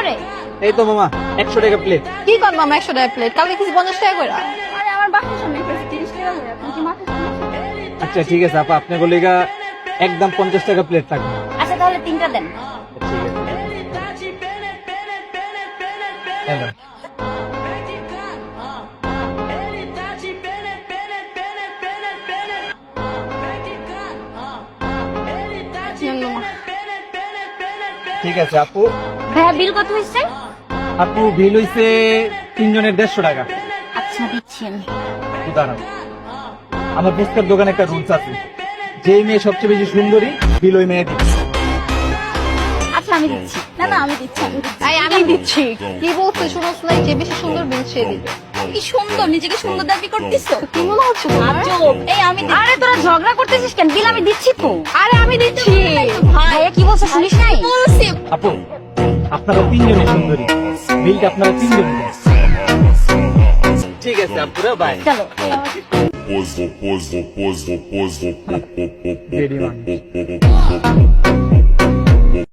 করে? এই তো মামা 100 টাকা প্লেট। কি কর মামা 100 টাকা প্লেট? কালকে কিছু 50 টাকা করে। আরে আমার বাসার সামনে 30 টাকা হয়ে আপনি কি মাথা সমস্যা? আচ্ছা ঠিক আছে আপা, আপনি বলিগা একদম 50 টাকা প্লেট থাকবে। আচ্ছা তাহলে 3টা দেন। ঠিক আছে। হ্যালো। ঠিক আছে আপু। ভাইয়া বিল কত হয়েছে? আপু বিল হইছে 3 জনের 150 টাকা। আচ্ছা দিচ্ছি আমি। উদাহরণ আমার ফুচকার দোকানে একটা রুলস আছে, যেই মেয়ে সবচেয়ে বেশি সুন্দরী বিল ওই মেয়ে দিচ্ছে। আচ্ছা আমি দিচ্ছি। না না আমি দিচ্ছি আমি দিচ্ছি। আমি দিচ্ছি। কি বলছিস শুনোস নাই? যে বেশি সুন্দর বিল সে দিবে। কি সুন্দর, নিজেকে সুন্দর দাবি করতেছো। কি মনে হচ্ছে তোমার? চুপ। এই আমি আরে তোরা ঝগড়া করতেছিস কেন? বিল আমি দিচ্ছি তো। আরে আমি দিচ্ছি। ভাইয়া কি বলছো শুনিস নাই? বলছি। আপু আপনারা 3 জনই সুন্দরী, বিলটা আপনারা 3 জনই দেন। ঠিক আছে আপুরা, বাই। চলো। Ready, man.